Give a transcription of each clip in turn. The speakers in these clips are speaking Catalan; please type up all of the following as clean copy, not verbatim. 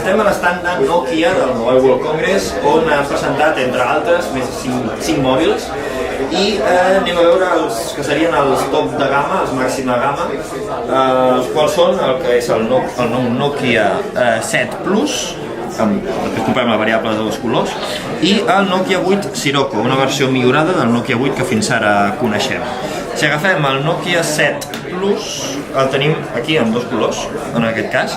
estem a l'estand de Nokia del Mobile World Congress, on han presentat, entre altres, més de 5 mòbils, i anem a veure els que serien els top de gamma, els màxim de gamma, els quals són el que és el nou Nokia 7 Plus, després comprem la variable de dos colors, i el Nokia 8 Sirocco, una versió millorada del Nokia 8 que fins ara coneixem. Si agafem el Nokia 7 Plus, el tenim aquí en dos colors, en aquest cas,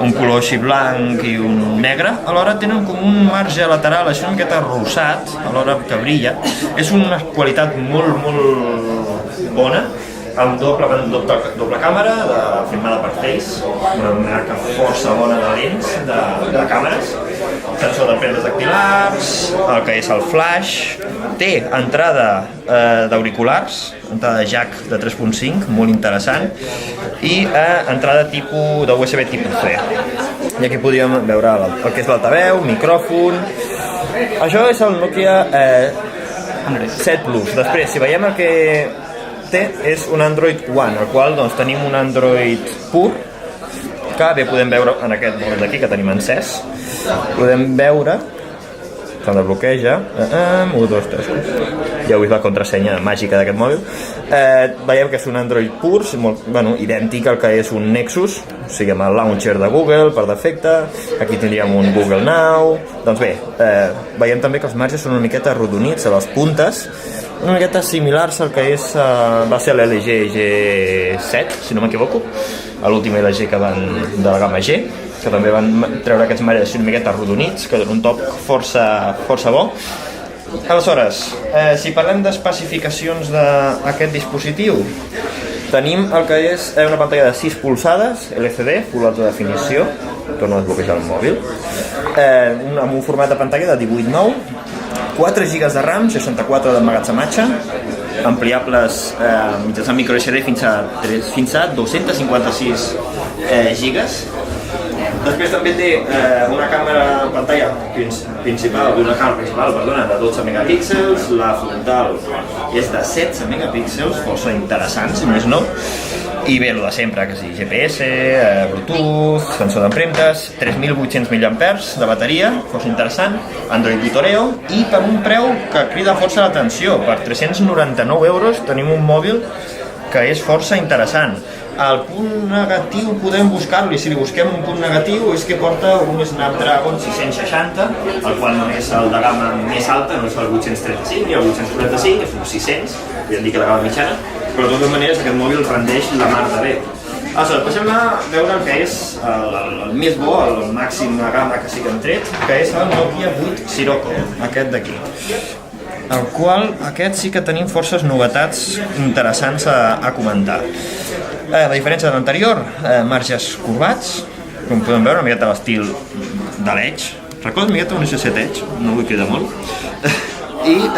un color així blanc i un negre, alhora tenen com un marge lateral així una miqueta rosat, alhora que brilla. És una qualitat molt bona, amb doble càmera filmada per Face, una marca força bona de lents de càmeres, sensor d'empremtes dactilars, el que és el flash, té entrada d'auriculars, entrada jack de 3.5, molt interessant, i entrada de USB tipus C. I aquí podríem veure el que és l'altaveu, micròfon. Això és el Nokia 7 Plus. Després, si veiem el que té, és un Android One, al qual tenim un Android pur, que bé podem veure en aquest mòbil d'aquí, que tenim encès. Podem veure, se'n desbloqueja, 1, 2, 3, ja heu vist la contrasenya màgica d'aquest mòbil. Veiem que és un Android pur, idèntic al que és un Nexus, o sigui amb el launcher de Google per defecte, aquí tindríem un Google Now. Doncs bé, veiem també que els marges són una miqueta arrodonits a les puntes, una miqueta similars al que va ser l'LG G7, si no m'equivoco, l'últim LG que van de la gamma G, que també van treure aquests marges una miqueta arrodonits, que donen un toc força bo. Aleshores, si parlem d'especificacions d'aquest dispositiu, tenim el que és una pantalla de 6 polzades, LCD, Full Alta Definició, torno a desbloquejar el mòbil, amb un format de pantalla de 18:9, 4 GB de RAM, 64 d'emmagatzematge, ampliables mitjançant micro SD fins a 256 GB. Després també té una pantalla principal de 12 megapíxels, la frontal és de 16 megapíxels, força interessant, si més no. I bé, el de sempre, que sí, GPS, Bluetooth, sensor d'empremtes, 3.800 mAh de bateria, força interessant, Android 8 Oreo, i per un preu que crida força l'atenció. Per 399 € tenim un mòbil que és força interessant. El punt negatiu podem buscar-lo, i si li busquem un punt negatiu és que porta un Snapdragon 660, el qual no és el de gamma més alta, no és el 835 ni el 845, és un 600, podríem dir que la gamma mitjana, però de totes maneres aquest mòbil rendeix la mar de bé. Aleshores, passem a veure el que és el més bo, el màxim de gamma que sí que hem tret, que és el Nokia 8 Sirocco, aquest d'aquí. El qual, aquest sí que tenim forces novetats interessants a comentar. La diferència de l'anterior, marges corbats, com podem veure, una miqueta a l'estil de l'Edge. Recorda una miqueta un G7 Edge, no vull cridar molt. I,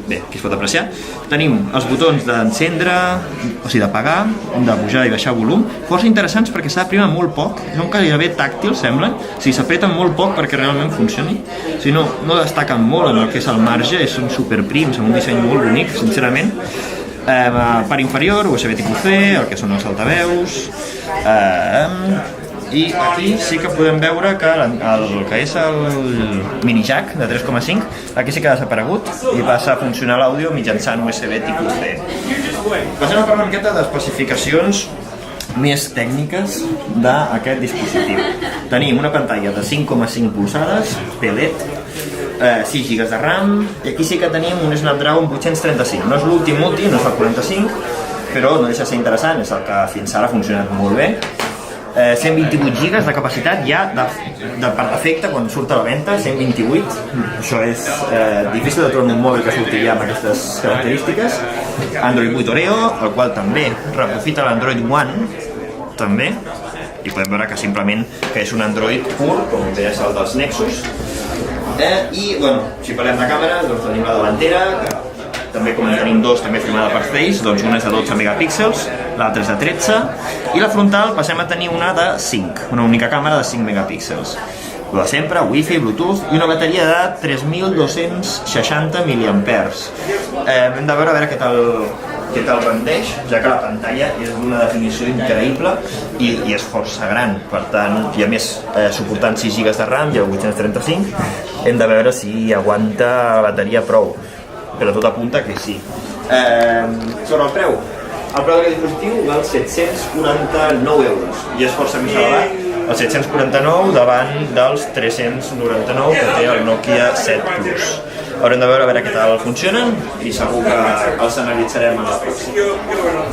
bé, aquí es pot apreciar. Tenim els botons d'encendre, o sigui, d'apagar, de pujar i baixar volum, força interessants perquè s'aprima molt poc, són gairebé tàctils, semblen, o sigui, s'apreten molt poc perquè realment funcioni, si no, no destaquen molt en el que és el marge, són superprims, amb un disseny molt bonic, sincerament. Part inferior, USB tipus C, el que són els altaveus, i aquí sí que podem veure que el que és el mini jack de 3.5, aquí sí que ha desaparegut i passa a funcionar l'àudio mitjançant USB tipus C. Passem a parlar una miqueta d'especificacions més tècniques d'aquest dispositiu. Tenim una pantalla de 5,5 polzades, PLED, 6 GB de RAM, i aquí sí que tenim un Snapdragon 835. No és l'últim, no és el 45, però no deixa de ser interessant, és el que fins ara ha funcionat molt bé. 128 GB de capacitat ja per defecte quan surt a la venda, 128, això és difícil de trobar un mòbil que surti ja amb aquestes característiques. Android 8 Oreo, el qual també reprofita l'Android One, també, i podem veure que simplement que és un Android pur, com ja és el dels Nexus. I, bueno, si parlem de càmeres, doncs tenim la davantera, que també com en tenim dos, també filmada per Face, doncs una és de 12 megapíxels, l'altra és de 13, i la frontal passem a tenir una de 5, una única càmera de 5 megapíxels. El de sempre, Wi-Fi, Bluetooth i una bateria de 3.260 mAh. Hem de veure què tal què tal rendeix, ja que la pantalla és d'una definició increïble i és força gran, per tant, i a més suportant 6 GB de RAM i el 835, hem de veure si aguanta la bateria prou, però tot apunta que sí. Sobre el preu d'aquest dispositiu val 749 euros i és força més elevat, el 749 davant dels 399 que té el Nokia 7 Plus. Haurem de veure què tal funcionen i segur que els analitzarem en la pròxima.